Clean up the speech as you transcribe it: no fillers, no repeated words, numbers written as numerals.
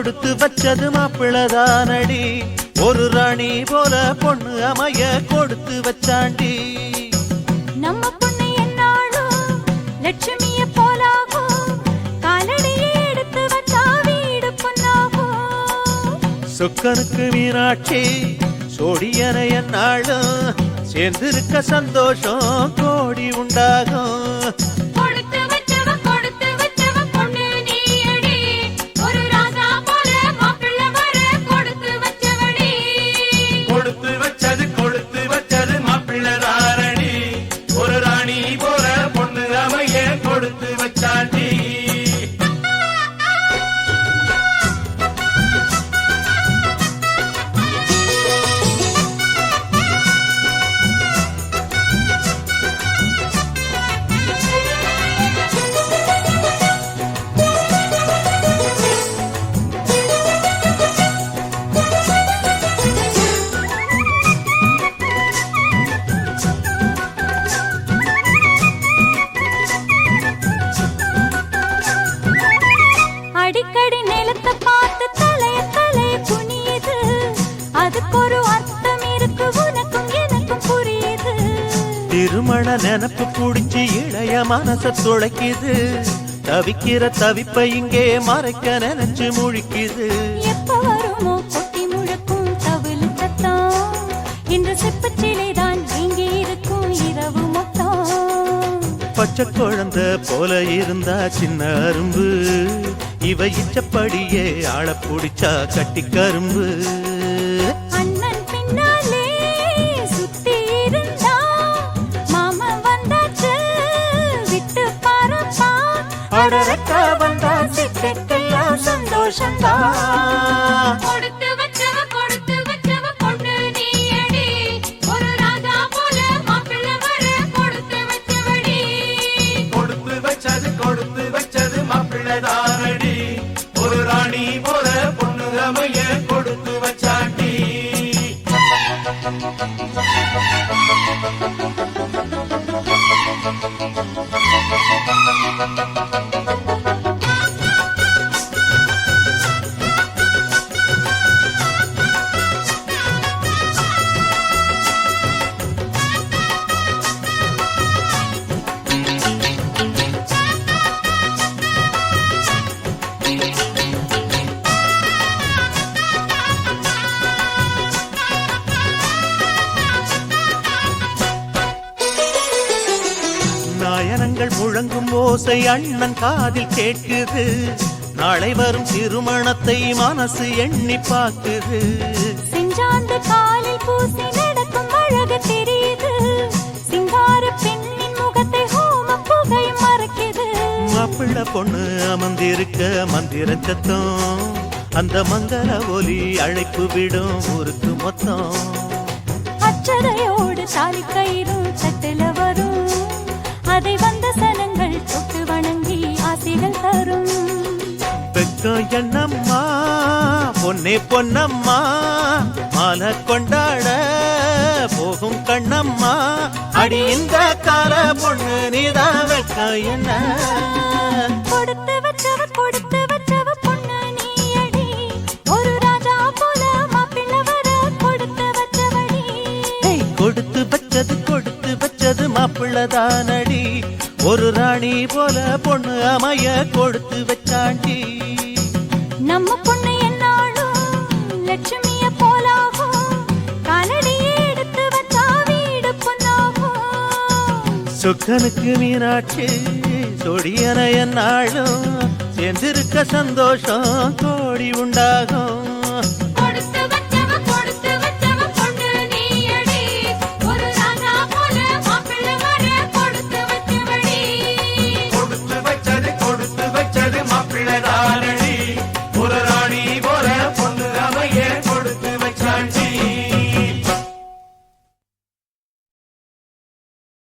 கொடுத்து வச்சது மாப்பிளதானடி ஒரு ராணி போல பொண்ணு அமைய கொடுத்து வச்சாண்டி நம்ம பொண்ணு என்னாலும் லட்சுமிய போலாகும் காலடியை எடுத்து வச்சா வீடு பொண்ணாகும் சொக்கனுக்கு மீனாட்சி சோடியன என்னாலும் சேர்ந்திருக்க சந்தோஷம் கோடி உண்டாகும் அடிக்கடி நிலத்தை பார்த்து தலைய தலைய குனியுது அதுக்கு ஒரு அர்த்தம் இருக்கு உனக்கும் எனக்கும் புரியுது திருமண நினப்பு புடிச்சு இளைய மனச துளைக்குது தவிக்கிற தவிப்பை இங்கே மறைக்க நினைச்சு முழிக்குது எப்ப வருமோ கொட்டி முழக்கும் தவிழு சத்தம் இன்று சிப்பச்சிலைதான் இங்கே இருக்கும் இரவு மொத்தம் பச்சை குழந்தை போல இருந்தா சின்ன அரும்பு இவ இச்சப்படியே ஆள புடிச்சா கட்டி கரும்பு அண்ணன் பின்னாலே சுத்தி இருந்தா மாமா வந்தாச்சு விட்டு பாருப்பா அடரக்கா வந்தா சிக்கெல்லாம் சந்தோஷம்தான் கொடுத்து வச்சவ பொண்ணு நீ அடி ஒரு ராஜா போல மாப்பிள்ளை வர கொடுத்து வச்சவடி கொடுத்து வச்சது மாப்பிள்ளைதானடி ஒரு ராணி போல பொண்ணு அமைய கொடுத்து வச்சாண்டி நாயனங்கள் முழங்கும் ஓசை அண்ணன் காதில் கேட்குது நாளை வரும் திருமணத்தை மனசு எண்ணி பார்க்குது செஞ்சாந்து காலில் பூசி நடக்கும் அழகு தெரியுது சிங்கார பெண்ணின் முகத்தை ஹோம புகை மறைக்குது மாப்பிள்ளை பொண்ணு அமர்ந்திருக்க மந்திர சத்தம் அந்த மங்கள ஒலி அழைப்பு விடும் ஊருக்கு மொத்தம் அச்சதையோடு தாலி கயிறும் தட்டுல வரும் அதை வந்த சனங்கள் தொட்டு வணங்கி ஆசைகள் தரும் பெக்கம் என்னம்மா பொன்னே பொன்னம்மா மாலை கொண்டாட போகும் கண்ணம்மா அடி இந்த கால பொண்ணு நீதான் வெக்கம் என்ன கொடுத்து வச்சவ பொண்ணு நீ அடி ஒரு ராஜா போல மாப்பிள்ளை வர கொடுத்து வச்சவடி கொடுத்து வச்சது மாப்பிள்ளதானடி ஒரு ராணி போல பொண்ணு அமைய கொடுத்து வச்சாண்டி நம்ம பொண்ணு என்னாலும் லட்சுமிய போலாகும் காலடியை எடுத்து வச்சா வீடு பொண்ணாகும் சொக்கனுக்கு மீனாட்சி சொடியன என்னாலும் சேர்ந்திருக்க சந்தோஷம் கோடி உண்டாகும்